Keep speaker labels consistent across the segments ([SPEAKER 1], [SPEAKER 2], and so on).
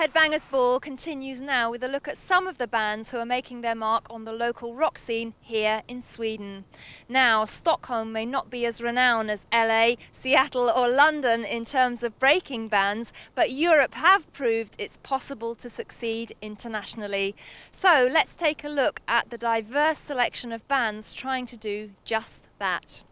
[SPEAKER 1] Headbangers Ball continues now with a look at some of the bands who are making their mark on the local rock scene here in Sweden. Now, Stockholm may not be as renowned as LA, Seattle or London in terms of breaking bands, but Europe have proved it's possible to succeed internationally. So let's take a look at the diverse selection of bands trying to do just that.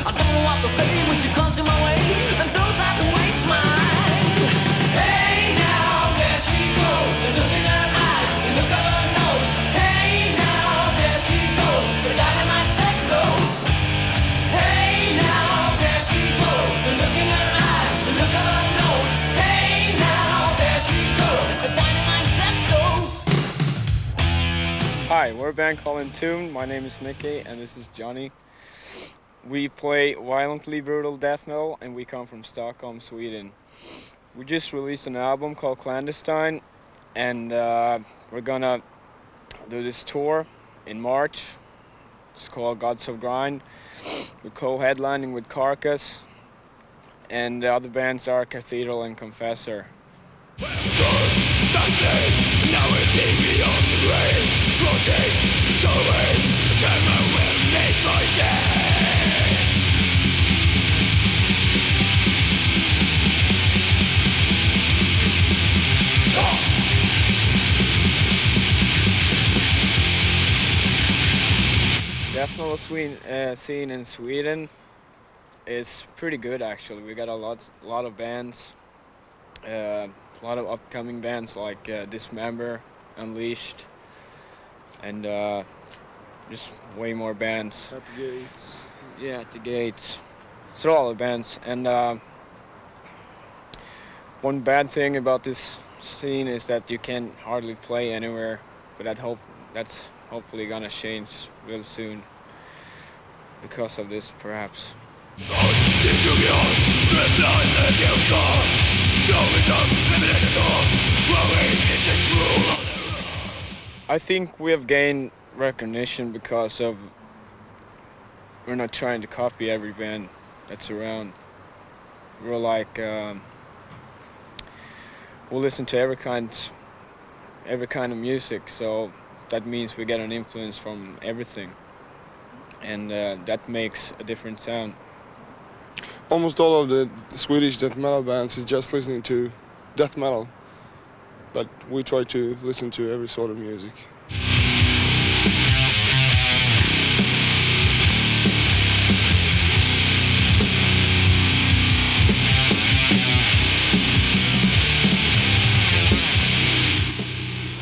[SPEAKER 2] I don't know what to say when she comes in my way and throws out the waste mine. Hey now, there she goes, the look in her eyes, the look of her nose. Hey now, there she goes, the dynamite sex dose. Hey now, there she goes, the look in her eyes, the look of her nose. Hey now, there she goes, the dynamite sex dose.
[SPEAKER 3] Hi, we're a band called Entombed. My name is Nicky and this is Johnny. We play violently brutal death metal and we come from Stockholm, Sweden. We just released an album called Clandestine and we're gonna do this tour in March. It's called Gods of Grind. We're co-headlining with Carcass and the other bands are Cathedral and Confessor. Death metal scene in Sweden is pretty good actually. We got a lot of bands, a lot of upcoming bands like Dismember, Unleashed, and just way more bands.
[SPEAKER 4] At the Gates.
[SPEAKER 3] Yeah, at the Gates. So all the bands. And one bad thing about this scene is that you can hardly play anywhere, but that's hopefully gonna change real soon because of this, perhaps. I think we have gained recognition because of we're not trying to copy every band that's around. We're like we'll listen to every kind of music, so that means we get an influence from everything, and that makes a different sound.
[SPEAKER 4] Almost all of the Swedish death metal bands is just listening to death metal, but we try to listen to every sort of music.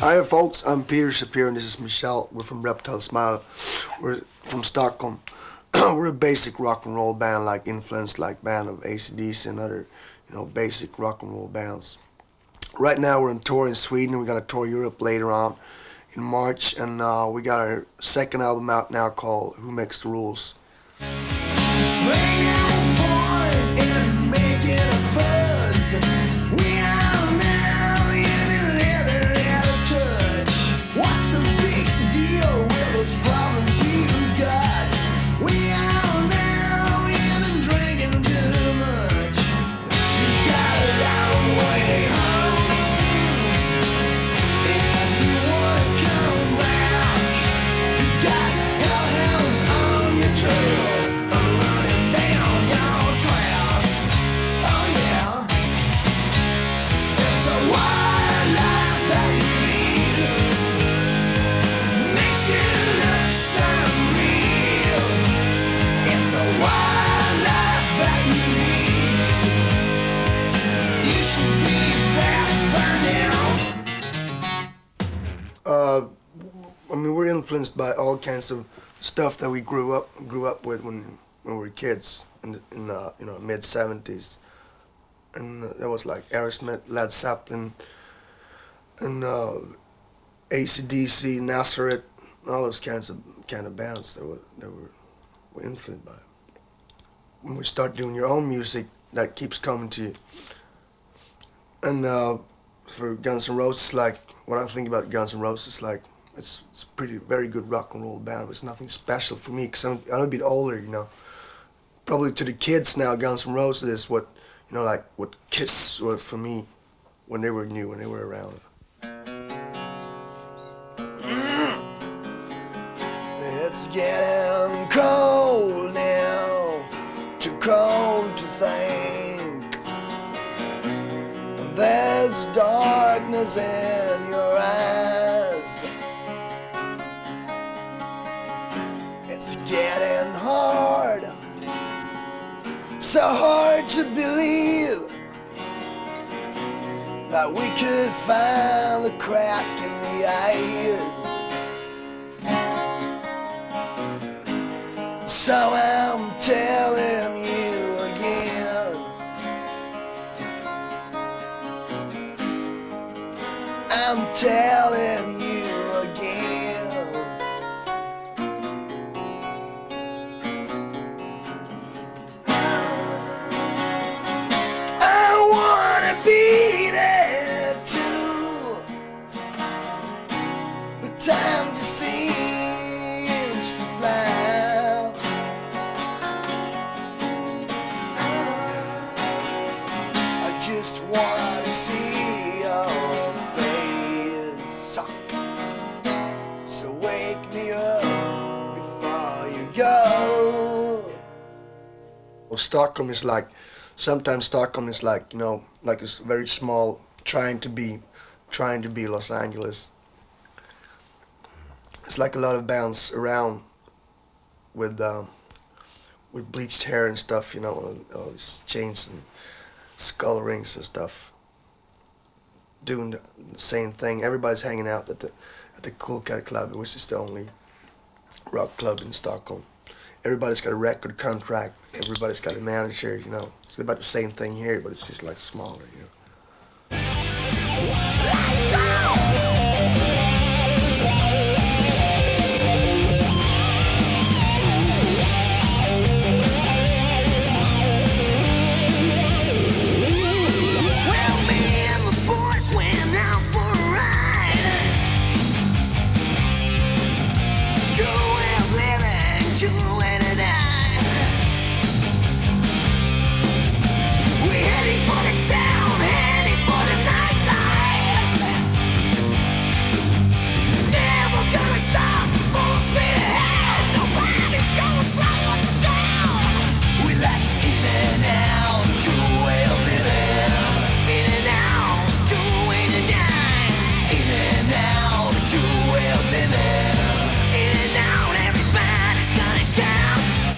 [SPEAKER 5] Hi folks, I'm Peter Shapiro and this is Michelle. We're from Reptile Smile. We're from Stockholm. We're a basic rock and roll band, like influenced like band of AC/DC and other, basic rock and roll bands. Right now we're on tour in Sweden. We're gonna tour Europe later on in March, and we got our second album out now called Who Makes the Rules.
[SPEAKER 2] Down.
[SPEAKER 5] I mean, we're influenced by all kinds of stuff that we grew up with when we were kids in the mid '70s, and that was like Aerosmith, Led Zeppelin, and AC/DC, Nazareth, all those kinds of bands that were influenced by. When we start doing your own music, that keeps coming to you. And for Guns N' Roses, like what I think about Guns N' Roses, like it's a very good rock and roll band, but it's nothing special for me because I'm a bit older, you know. Probably to the kids now, Guns N' Roses is what, you know, like what Kiss was for me when they were new, when they were around. It's getting cold now, too cold to think. And there's darkness in your eyes. It's getting hard, so hard to believe that we could find the crack in the eyes. So I'm telling you again, I'm telling you again. I wanna be there too, but time just seems to fly. Just want to see your face, so wake me up before you go. Well, Stockholm is like, sometimes Stockholm is like, you know, like it's very small, trying to be Los Angeles. It's like a lot of bands around with bleached hair and stuff, you know, all these chains and skull rings and stuff, doing the same thing. Everybody's hanging out at the Cool Cat Club, which is the only rock club in Stockholm. Everybody's got a record contract. Everybody's got a manager. You know, it's about the same thing here, but it's just like smaller. You know. Let's go!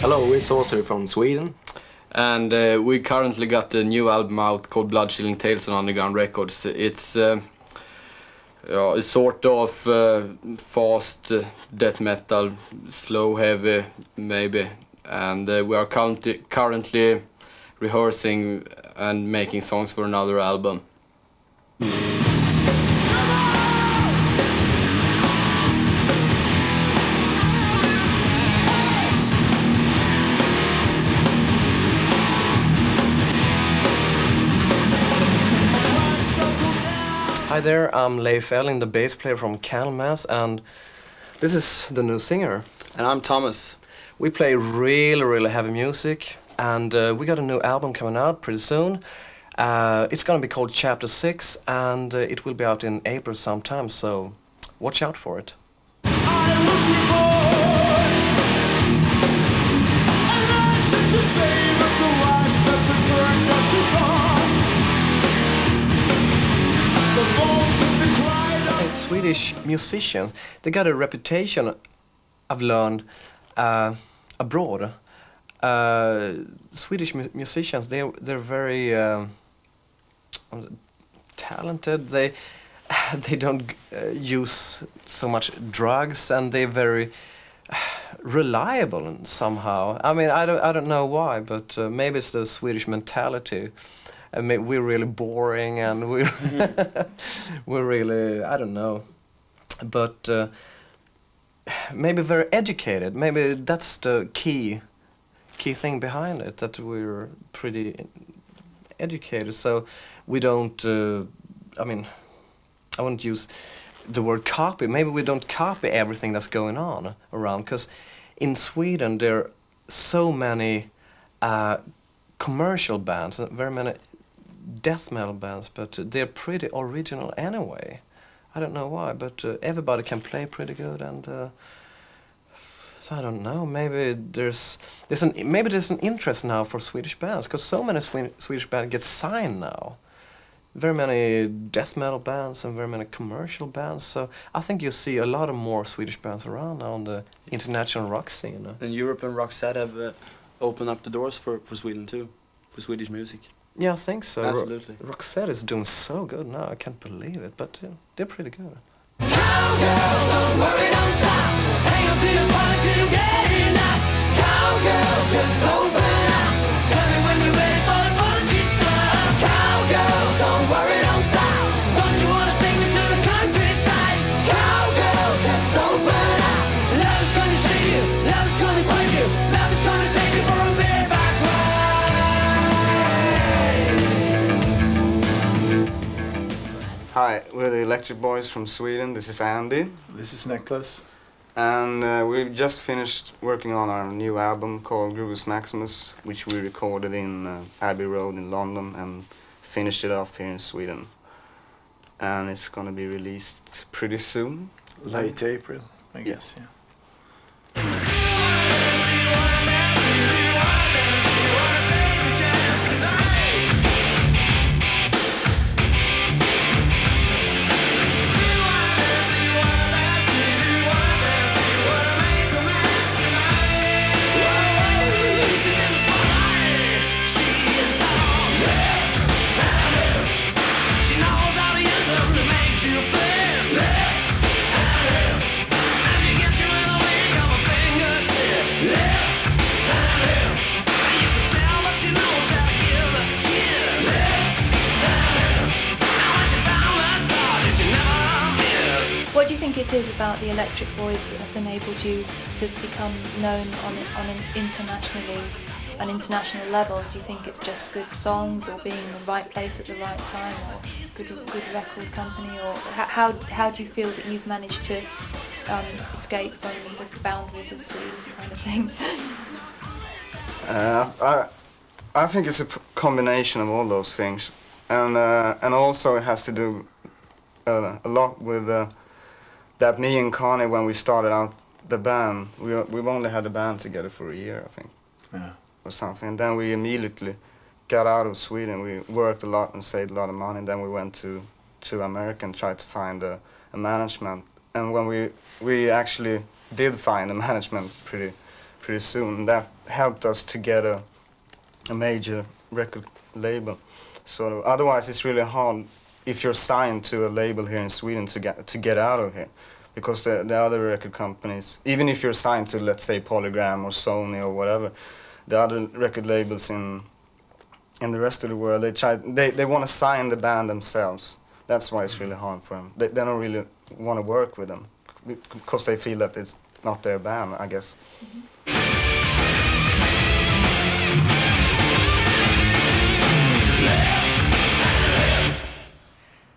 [SPEAKER 6] Hello, it's Åser from Sweden, and we currently got a new album out called Blood Chilling Tales on Underground Records. It's a sort of fast death metal, slow, heavy, maybe, and we are currently rehearsing and making songs for another album.
[SPEAKER 7] Hi there, I'm Leif Elling, the bass player from Candlemass, and this is the new singer.
[SPEAKER 8] And I'm Thomas.
[SPEAKER 7] We play really heavy music, and we got a new album coming out pretty soon. It's gonna be called Chapter 6, and it will be out in April sometime, so watch out for it. I think Swedish musicians, they got a reputation, I've learned, abroad. Swedish musicians, they're very talented. They they don't use so much drugs, and they're very reliable and somehow. I mean, I don't know why, but maybe it's the Swedish mentality. I mean, we're really boring, and we're really, I don't know, but maybe very educated. Maybe that's the key thing behind it, that we're pretty educated. So we don't. I mean, I wouldn't use the word copy. Maybe we don't copy everything that's going on around, because in Sweden there are so many commercial bands, very many death metal bands, but they're pretty original anyway. I don't know why, but everybody can play pretty good, and so I don't know. Maybe there's an interest now for Swedish bands, because so many Swedish bands get signed now. Very many death metal bands and very many commercial bands. So I think you see a lot of more Swedish bands around now on the international rock scene.
[SPEAKER 8] And Europe and Roxette have opened up the doors for Sweden too, for Swedish music.
[SPEAKER 7] Yeah, I think so.
[SPEAKER 8] Absolutely.
[SPEAKER 7] Roxette is doing so good now. I can't believe it, but they're pretty good.
[SPEAKER 2] Cowgirl, don't worry, don't stop. Hang on to your party till you get enough. Cowgirl, just open up. Tell me when you're ready for the funky stuff. Cowgirl, don't worry, don't stop. Don't you wanna take me to the countryside? Cowgirl, just open up. Love is gonna shake you, love is gonna quit you, love is gonna take you for a bareback ride.
[SPEAKER 9] Hi, we're the Electric Boys from Sweden. This is Andy.
[SPEAKER 10] This is Nicholas.
[SPEAKER 9] And we've just finished working on our new album called Groovus Maximus, which we recorded in Abbey Road in London and finished it off here in Sweden. And it's going to be released pretty soon.
[SPEAKER 10] Late April, I guess, yeah.
[SPEAKER 1] What do you think it is about the Electric Boys that has enabled you to become known on an international level? Do you think it's just good songs, or being in the right place at the right time, or good record company, or how do you feel that you've managed to escape from the boundaries of Sweden, kind of thing?
[SPEAKER 9] I think it's a combination of all those things. And also it has to do a lot with that me and Connie, when we started out the band, we've only had the band together for a year, I think, or something. And then we immediately got out of Sweden. We worked a lot and saved a lot of money. And then we went to America and tried to find a management. And when we actually did find a management pretty soon, that helped us to get a major record label. Sort of. Otherwise, it's really hard if you're signed to a label here in Sweden to get out of here, because the other record companies, even if you're signed to, let's say, Polygram or Sony or whatever, the other record labels in the rest of the world, they want to sign the band themselves. That's why it's really hard for them. They don't really want to work with them because they feel that it's not their band, I guess.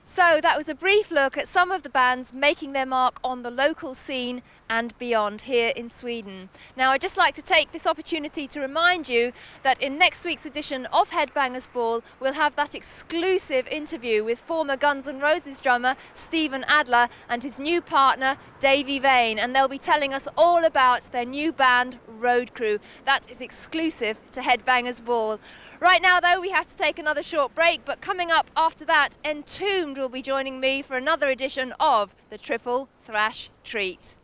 [SPEAKER 1] So that was a brief look at some of the bands making their mark on the local scene and beyond here in Sweden. Now, I'd just like to take this opportunity to remind you that in next week's edition of Headbangers Ball, we'll have that exclusive interview with former Guns N' Roses drummer Steven Adler and his new partner Davey Vane, and they'll be telling us all about their new band Road Crew. That is exclusive to Headbangers Ball. Right now, though, we have to take another short break, but coming up after that, Entombed will be joining me for another edition of the Triple Thrash Treat.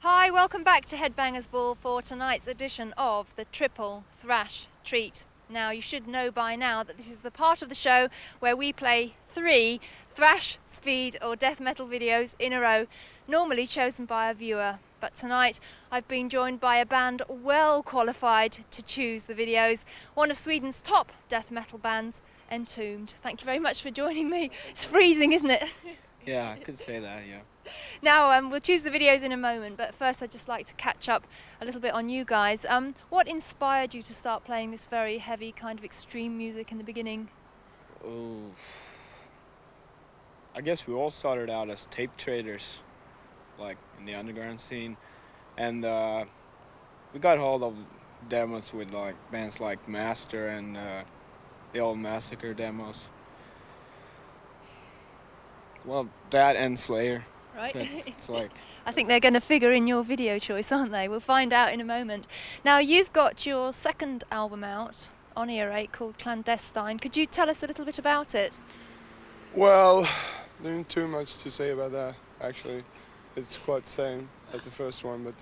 [SPEAKER 1] Hi, welcome back to Headbangers Ball for tonight's edition of the Triple Thrash Treat. Now, you should know by now that this is the part of the show where we play 3 thrash, speed or death metal videos in a row, normally chosen by a viewer. But tonight I've been joined by a band well qualified to choose the videos, one of Sweden's top death metal bands, Entombed. Thank you very much for joining me. It's freezing, isn't it?
[SPEAKER 3] Yeah, I could say that, yeah.
[SPEAKER 1] Now we'll choose the videos in a moment, but first I'd just like to catch up a little bit on you guys. What inspired you to start playing this very heavy kind of extreme music in the beginning?
[SPEAKER 3] Oh, I guess we all started out as tape traders, like in the underground scene, and we got hold of demos with like bands like Master and the old Massacre demos. Well, that and Slayer.
[SPEAKER 1] Right.
[SPEAKER 3] It's like
[SPEAKER 1] I think they're going to figure in your video choice, aren't they? We'll find out in a moment. Now you've got your second album out on Earache called Clandestine. Could you tell us a little bit about it?
[SPEAKER 4] Well, there isn't too much to say about that, actually. It's quite the same as the first one, but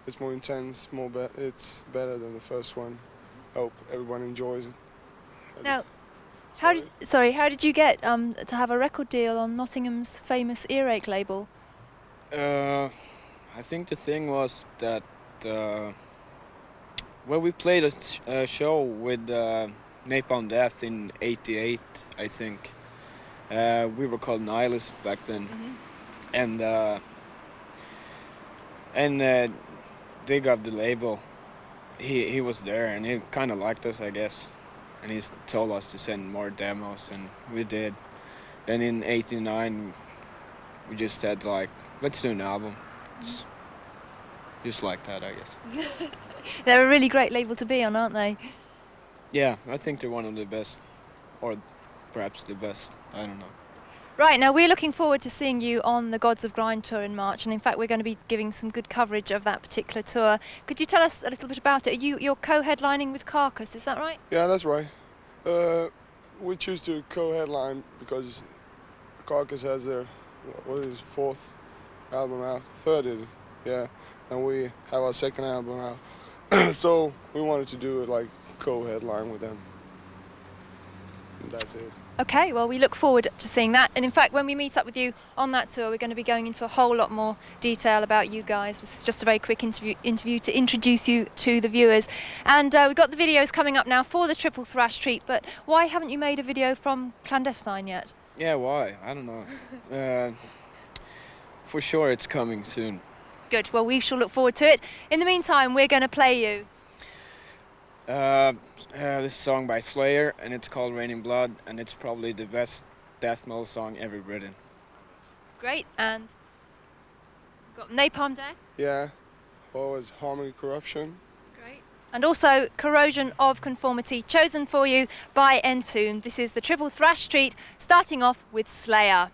[SPEAKER 4] it's more intense, it's better than the first one. I hope everyone enjoys it.
[SPEAKER 1] Now, how did you get to have a record deal on Nottingham's famous Earache label?
[SPEAKER 3] I think the thing was that well, we played a show with Napalm Death in '88, I think. We were called Nihilist back then, and they got the label. He was there and he kind of liked us, I guess, and he told us to send more demos, and we did. Then in '89, we just said like, let's do an album, just like that, I guess.
[SPEAKER 1] They're a really great label to be on, aren't they?
[SPEAKER 3] Yeah, I think they're one of the best, or perhaps the best. I don't know.
[SPEAKER 1] Right, now we're looking forward to seeing you on the Gods of Grind tour in March, and in fact we're going to be giving some good coverage of that particular tour. Could you tell us a little bit about it? You're co-headlining with Carcass, is that right?
[SPEAKER 4] Yeah, that's right. We choose to co-headline because Carcass has their, fourth album out? Third is it? Yeah. And we have our second album out. So we wanted to do it like co-headline with them. And that's it.
[SPEAKER 1] Okay, well we look forward to seeing that, and in fact when we meet up with you on that tour we're going to be going into a whole lot more detail about you guys. It's just a very quick interview to introduce you to the viewers, and we've got the videos coming up now for the Triple Thrash treat, but why haven't you made a video from Clandestine yet?
[SPEAKER 3] Yeah, why? I don't know. For sure it's coming soon.
[SPEAKER 1] Good, well we shall look forward to it. In the meantime we're going to play you
[SPEAKER 3] this song by Slayer, and it's called Raining Blood, and it's probably the best death metal song ever written.
[SPEAKER 1] Great, and we've got Napalm Death.
[SPEAKER 4] Yeah. Always Harmony Corruption.
[SPEAKER 1] Great. And also Corrosion of Conformity, chosen for you by Entombed. This is the Triple Thrash treat, starting off with Slayer.